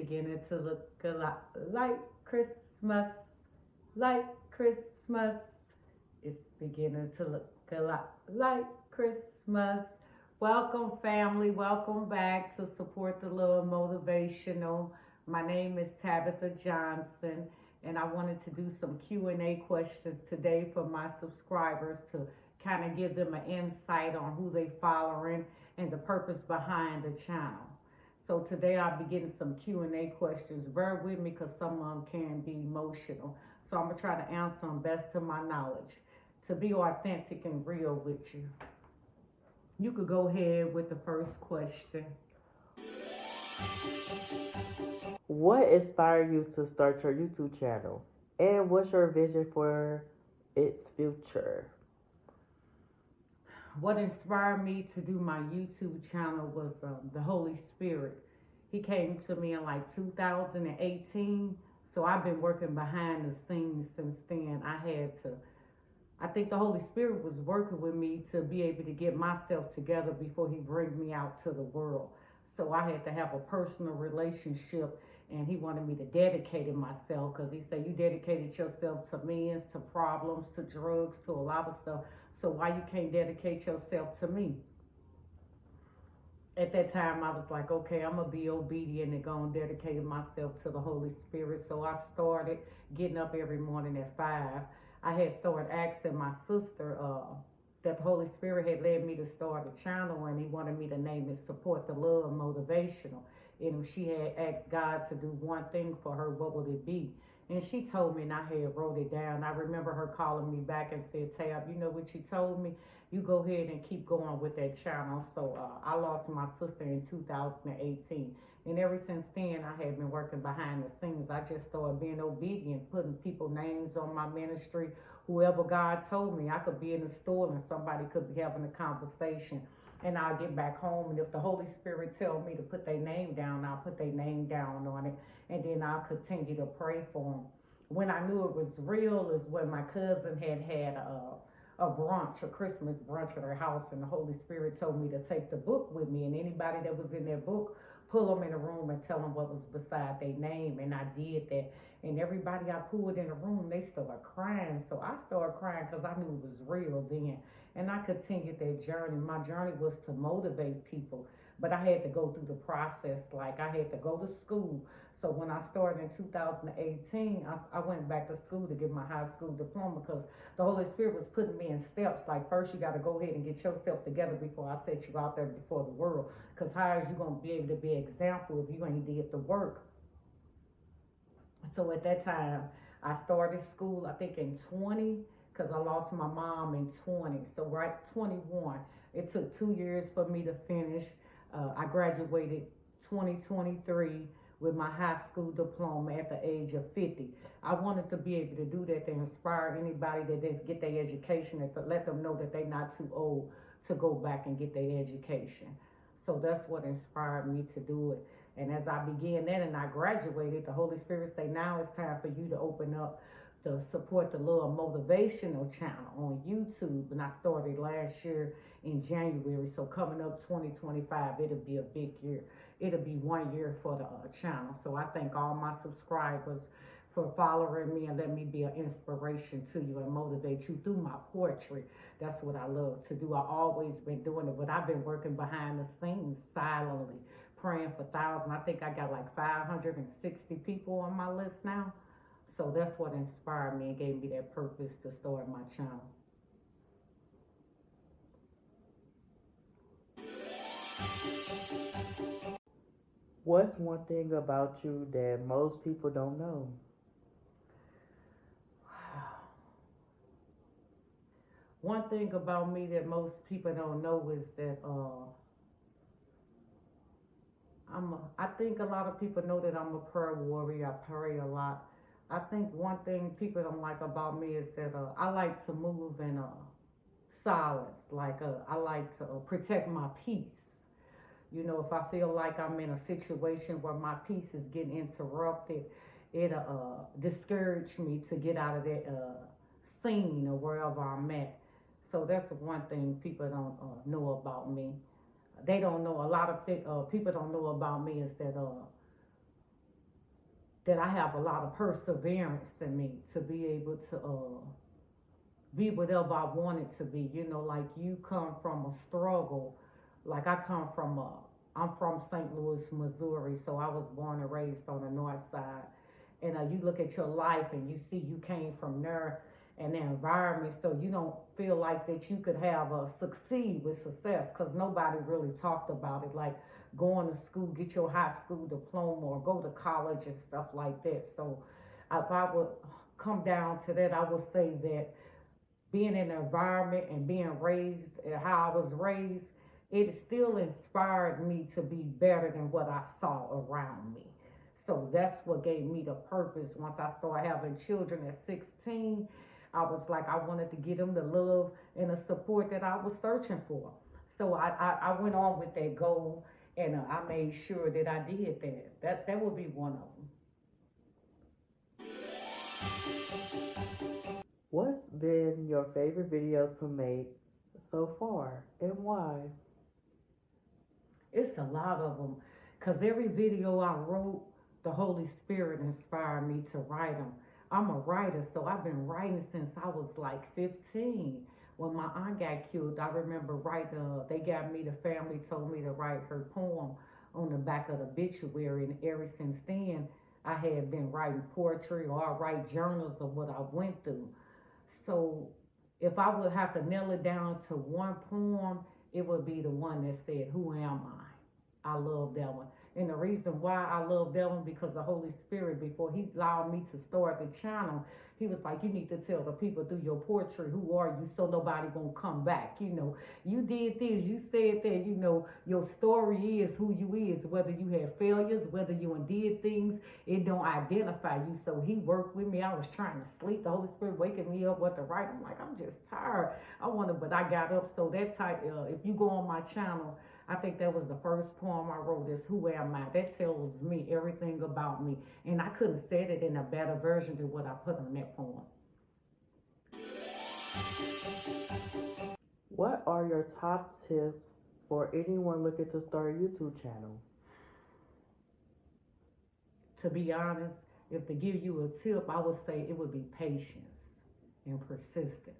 beginning to look a lot like Christmas, like Christmas. It's beginning to look a lot like Christmas. Welcome, family. Welcome back to Support the Love Motivational. My name is Tabitha Johnson, and I wanted to do some Q&A questions today for my subscribers to kind of give them an insight on who they following and the purpose behind the channel. So today I'll be getting some Q&A questions. Bear with me because some of them can be emotional. So I'm going to try to answer them best to my knowledge, to be authentic and real with you. You could go ahead with the first question. What inspired you to start your YouTube channel? And what's your vision for its future? What inspired me to do my YouTube channel was the Holy Spirit. He came to me in like 2018. So I've been working behind the scenes since then. I think the Holy Spirit was working with me to be able to get myself together before he bring me out to the world. So I had to have a personal relationship, and he wanted me to dedicate myself, because he said, you dedicated yourself to men, to problems, to drugs, to a lot of stuff. So why you can't dedicate yourself to me? At that time, I was like, okay, I'm going to be obedient and go and dedicate myself to the Holy Spirit. So I started getting up every morning at 5. I had started asking my sister that the Holy Spirit had led me to start a channel, and he wanted me to name it Support the Love Motivational. And if she had asked God to do one thing for her, what would it be? And she told me, and I had wrote it down. I remember her calling me back and said, Tab, you know what you told me? You go ahead and keep going with that channel. So I lost my sister in 2018. And ever since then, I have been working behind the scenes. I just started being obedient, putting people's names on my ministry. Whoever God told me, I could be in the store and somebody could be having a conversation. And I'll get back home, and if the Holy Spirit tell me to put their name down, I'll put their name down on it, and then I'll continue to pray for them. When I knew it was real is when my cousin had a brunch, a Christmas brunch at her house, and the Holy Spirit told me to take the book with me, and anybody that was in that book, pull them in the room and tell them what was beside their name. And I did that, and everybody I pulled in the room, they started crying. So I started crying because I knew it was real then. And I continued that journey. My journey was to motivate people, but I had to go through the process. Like, I had to go to school. So when I started in 2018, I went back to school to get my high school diploma, because the Holy Spirit was putting me in steps. Like, first you got to go ahead and get yourself together before I set you out there before the world. Because how is you going to be able to be an example if you ain't did the work? So at that time, I started school, I think in 20, because I lost my mom in 20. So right 21, it took 2 years for me to finish. I graduated 2023 with my high school diploma at the age of 50. I wanted to be able to do that to inspire anybody that didn't get their education, and to let them know that they're not too old to go back and get their education. So that's what inspired me to do it. And as I began that and I graduated, the Holy Spirit said, now it's time for you to open up the Support the Love Motivational channel on YouTube. And I started last year in January. So coming up 2025, it'll be a big year. It'll be 1 year for the channel. So I thank all my subscribers for following me and letting me be an inspiration to you and motivate you through my poetry. That's what I love to do. I've always been doing it, but I've been working behind the scenes silently, praying for thousands. I think I got like 560 people on my list now. So that's what inspired me and gave me that purpose to start my channel. What's one thing about you that most people don't know? One thing about me that most people don't know is that I think a lot of people know that I'm a prayer warrior. I pray a lot. I think one thing people don't like about me is that I like to move in silence. Like I like to protect my peace. You know, if I feel like I'm in a situation where my peace is getting interrupted, it'll discourage me to get out of that scene or wherever I'm at. So that's one thing people don't know about me. They don't know, a lot of people don't know about me is that that I have a lot of perseverance in me to be able to be whatever I wanted to be. You know, like you come from a struggle. Like I'm from St. Louis, Missouri, so I was born and raised on the north side. And you look at your life and you see you came from there and the environment, so you don't feel like that you could have a succeed with success because nobody really talked about it. Like going to school, get your high school diploma, or go to college and stuff like that. So if I would come down to that, I would say that being in the environment and being raised how I was raised, it still inspired me to be better than what I saw around me. So that's what gave me the purpose. Once I started having children at 16, I was like, I wanted to give them the love and the support that I was searching for. So I went on with that goal, and I made sure that I did that. That would be one of them. What's been your favorite video to make so far and why? It's a lot of them, because every video I wrote, the Holy Spirit inspired me to write them. I'm a writer, so I've been writing since I was like 15. When my aunt got killed, I remember they got me, the family told me to write her poem on the back of the obituary, and ever since then, I had been writing poetry, or I write journals of what I went through. So if I would have to nail it down to one poem, it would be the one that said, "Who am I?" I love that one. And the reason why I love that one, because the Holy Spirit, before he allowed me to start the channel, he was like, you need to tell the people through your poetry, who are you, so nobody gonna come back. You know, you did this, you said that, you know, your story is who you is, whether you had failures, whether you did things, it don't identify you. So he worked with me. I was trying to sleep. The Holy Spirit waking me up what to write. I'm like, I'm just tired. But I got up. So that type, if you go on my channel, I think that was the first poem I wrote, is "Who Am I?" That tells me everything about me. And I couldn't have said it in a better version than what I put on that poem. What are your top tips for anyone looking to start a YouTube channel? To be honest, if to give you a tip, I would say it would be patience and persistence.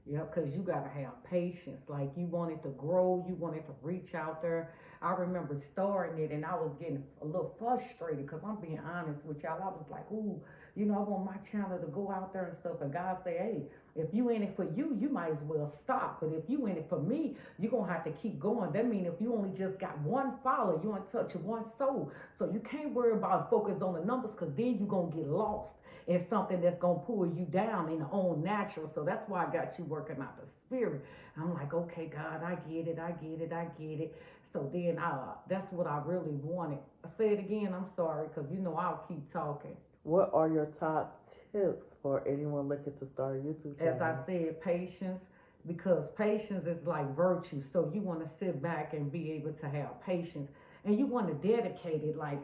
Yeah, because you got to have patience. Like, you want it to grow, you want it to reach out there. I remember starting it and I was getting a little frustrated, because I'm being honest with y'all. I was like, ooh, you know, I want my channel to go out there and stuff. And God say, hey, if you in it for you, you might as well stop. But if you in it for me, you're going to have to keep going. That means if you only just got one follower, you want to touch one soul. So you can't worry about focus on the numbers, because then you're going to get lost. It's something that's going to pull you down in the own natural. So that's why I got you working out the spirit. I'm like, okay, God, I get it. So then that's what I really wanted. I say it again, I'm sorry, because you know I'll keep talking. What are your top tips for anyone looking to start a YouTube channel? As I said, patience, because patience is like virtue. So you want to sit back and be able to have patience. And you want to dedicate it. Like,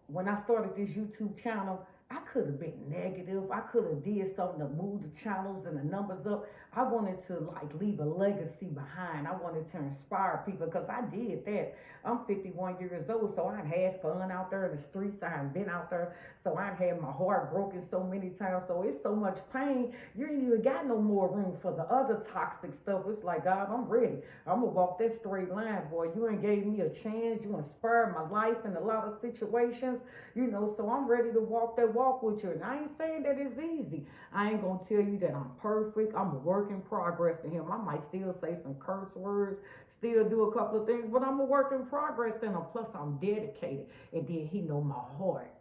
when I started this YouTube channel, I could have been negative. I could have did something to move the channels and the numbers up. I wanted to like leave a legacy behind. I wanted to inspire people, because I did that. I'm 51 years old, so I had fun out there in the streets. I had been out there, so I had my heart broken so many times. So it's so much pain. You ain't even got no more room for the other toxic stuff. It's like, God, I'm ready. I'm gonna walk that straight line, boy. You ain't gave me a chance. You inspired my life in a lot of situations, you know. So I'm ready to walk that walk with you. And I ain't saying that it's easy. I ain't gonna tell you that I'm perfect. I'm a work in progress to him. I might still say some curse words, still do a couple of things, but I'm a work in progress in him. Plus, I'm dedicated, and then he know my heart.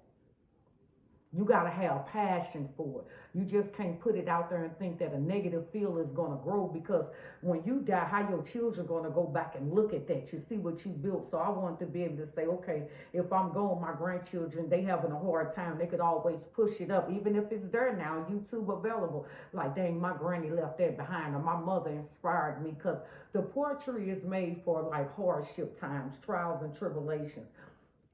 You got to have passion for it. You just can't put it out there and think that a negative feel is going to grow, because when you die, how your children going to go back and look at that? You see what you built. So I wanted to be able to say, okay, if I'm gone, my grandchildren, they having a hard time, they could always push it up, even if it's there now, YouTube available. Like, dang, my granny left that behind, or my mother inspired me, because the poetry is made for like hardship times, trials and tribulations.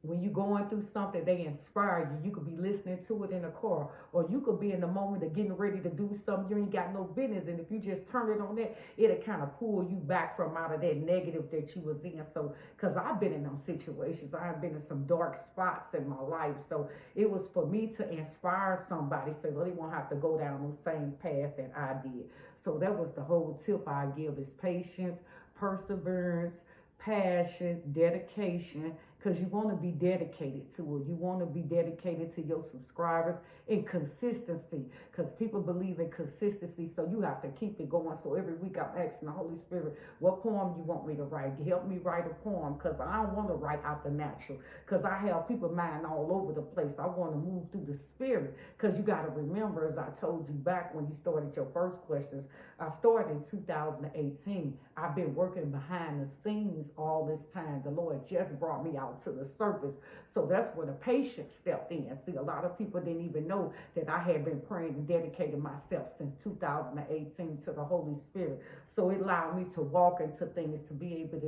When you're going through something, they inspire you. You could be listening to it in a car, or you could be in the moment of getting ready to do something you ain't got no business. And if you just turn it on that, it'll kind of pull you back from out of that negative that you was in. So, because I've been in them situations, I've been in some dark spots in my life. So it was for me to inspire somebody so they won't have to go down the same path that I did. So that was the whole tip I give is patience, perseverance, passion, dedication, because you want to be dedicated to it. You want to be dedicated to your subscribers and consistency, because people believe in consistency, so you have to keep it going. So every week I'm asking the Holy Spirit, what poem you want me to write? Help me write a poem, because I don't want to write out the natural, because I have people mind all over the place. I want to move through the spirit, because you got to remember, as I told you back when you started your first questions, I started in 2018. I've been working behind the scenes all this time. The Lord just brought me out to the surface. So that's where the patience stepped in. See, a lot of people didn't even know that I had been praying and dedicating myself since 2018 to the Holy Spirit. So it allowed me to walk into things, to be able to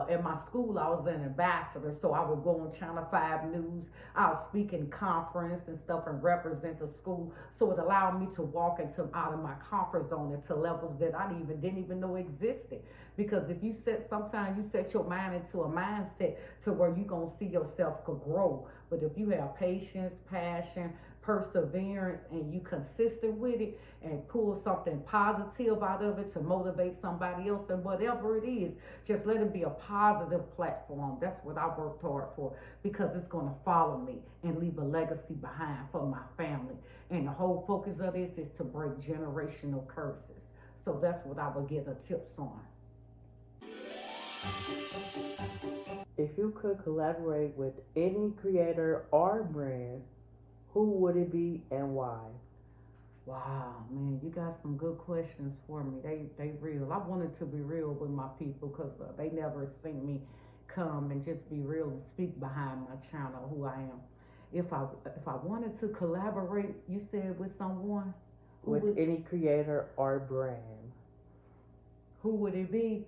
in my school. I was an ambassador, so I would go on Channel 5 News. I would speak in conference and stuff and represent the school. So it allowed me to walk into out of my comfort zone into levels that I didn't even know existed. Because if you sometimes you set your mind into a mindset to where you're gonna see yourself grow. But if you have patience, passion, perseverance, and you consistent with it and pull something positive out of it to motivate somebody else, and whatever it is, just let it be a positive platform. That's what I worked hard for, because it's going to follow me and leave a legacy behind for my family. And the whole focus of this is to break generational curses. So that's what I would give the tips on. If you could collaborate with any creator or brand, who would it be and why? Wow, man, you got some good questions for me. They real. I wanted to be real with my people, because they never seen me come and just be real and speak behind my channel who I am. If I wanted to collaborate, you said with someone? With any creator or brand. Who would it be?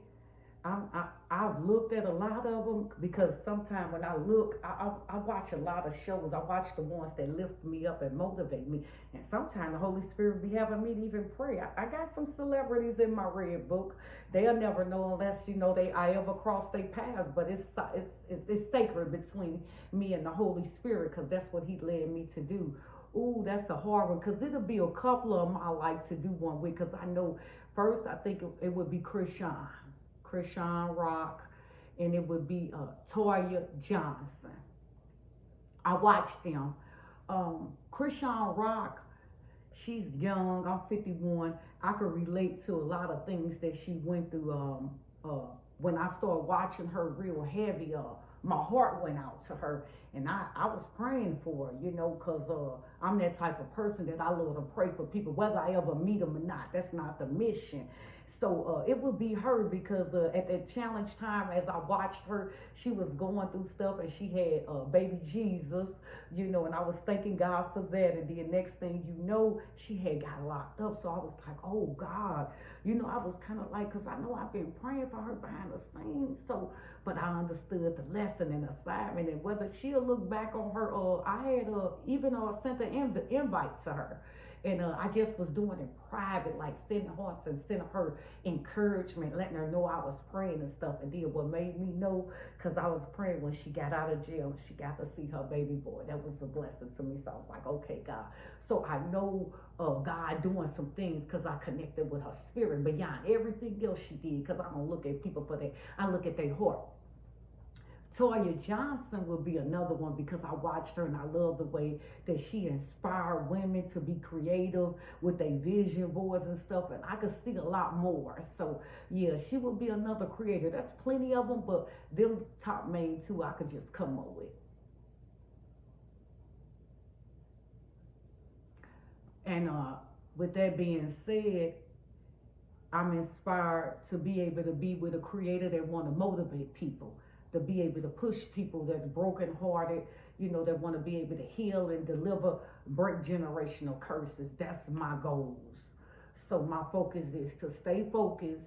I've looked at a lot of them, because sometimes when I look, I watch a lot of shows. I watch the ones that lift me up and motivate me. And sometimes the Holy Spirit be having me to even pray. I got some celebrities in my red book. They'll never know unless, I ever cross their paths. But it's sacred between me and the Holy Spirit, because that's what he led me to do. Ooh, that's a hard one, because it'll be a couple of them I like to do one with, because I know first I think it would be Krishan Rock, and it would be Toya Johnson. I watched them. Krishan Rock, she's young. I'm 51. I could relate to a lot of things that she went through. When I started watching her real heavy, my heart went out to her, and I was praying for her, because I'm that type of person that I love to pray for people, whether I ever meet them or not. That's not the mission. So it would be her, because at that challenge time, as I watched her, she was going through stuff, and she had baby Jesus, and I was thanking God for that. And then next thing you know, she had got locked up. So I was like, oh God, I was kind of like, because I know I've been praying for her behind the scenes. So, but I understood the lesson and assignment, and whether she'll look back on her, I had even sent an invite to her. And I just was doing it private, like sending hearts and sending her encouragement, letting her know I was praying and stuff. And then what made me know, because I was praying when she got out of jail, she got to see her baby boy. That was a blessing to me. So I was like, okay, God. So I know God doing some things, because I connected with her spirit beyond everything else she did, because I don't look at people for that. I look at their heart. Toya Johnson would be another one, because I watched her and I love the way that she inspired women to be creative with their vision boards and stuff, and I could see a lot more. So yeah, she would be another creator. That's plenty of them, but them top main two I could just come up with. And with that being said, I'm inspired to be able to be with a creator that want to motivate people, to be able to push people that's brokenhearted, that want to be able to heal and deliver, break generational curses. That's my goals. So my focus is to stay focused,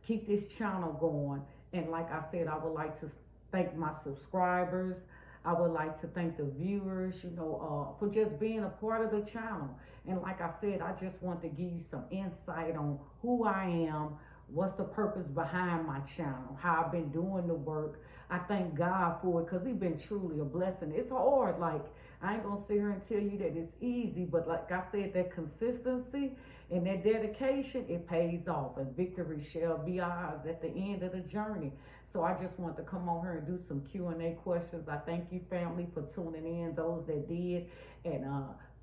keep this channel going, and like I said, I would like to thank my subscribers. I would like to thank the viewers, for just being a part of the channel. And like I said, I just want to give you some insight on who I am, what's the purpose behind my channel, how I've been doing the work. I thank God for it because He's been truly a blessing. It's hard. Like, I ain't going to sit here and tell you that it's easy, but like I said, that consistency and that dedication, it pays off. And victory shall be ours at the end of the journey. So I just want to come on here and do some Q&A questions. I thank you, family, for tuning in, those that did. And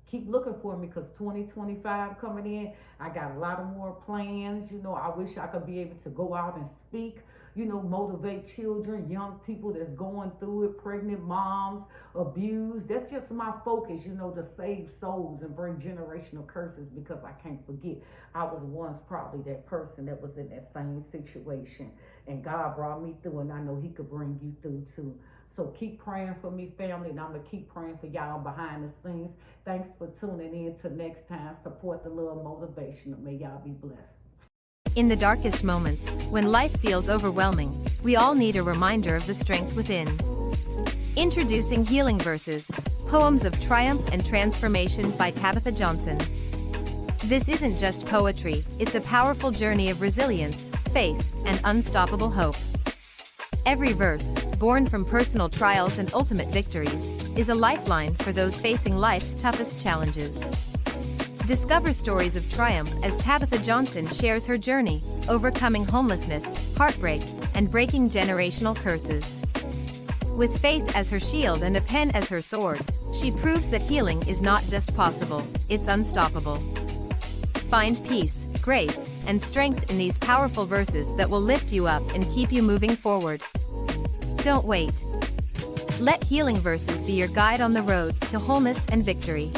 keep looking for me because 2025 coming in, I got a lot of more plans. I wish I could be able to go out and speak, motivate children, young people that's going through it, pregnant moms, abused. That's just my focus, to save souls and bring generational curses, because I can't forget I was once probably that person that was in that same situation, and God brought me through, and I know He could bring you through too. So keep praying for me, family, and I'm going to keep praying for y'all behind the scenes. Thanks for tuning in. Till next time, support the little motivational. May y'all be blessed. In the darkest moments, when life feels overwhelming, we all need a reminder of the strength within. Introducing Healing Verses, Poems of Triumph and Transformation by Tabitha Johnson. This isn't just poetry, it's a powerful journey of resilience, faith, and unstoppable hope. Every verse, born from personal trials and ultimate victories, is a lifeline for those facing life's toughest challenges. Discover stories of triumph as Tabitha Johnson shares her journey, overcoming homelessness, heartbreak, and breaking generational curses. With faith as her shield and a pen as her sword, she proves that healing is not just possible, it's unstoppable. Find peace, grace, and strength in these powerful verses that will lift you up and keep you moving forward. Don't wait. Let Healing Verses be your guide on the road to wholeness and victory.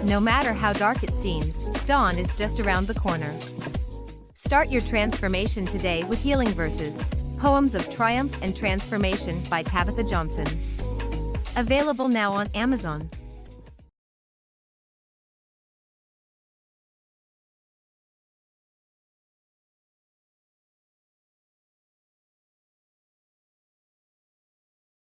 No matter how dark it seems, dawn is just around the corner. Start your transformation today with Healing Verses, Poems of Triumph and Transformation by Tabitha Johnson. Available now on Amazon.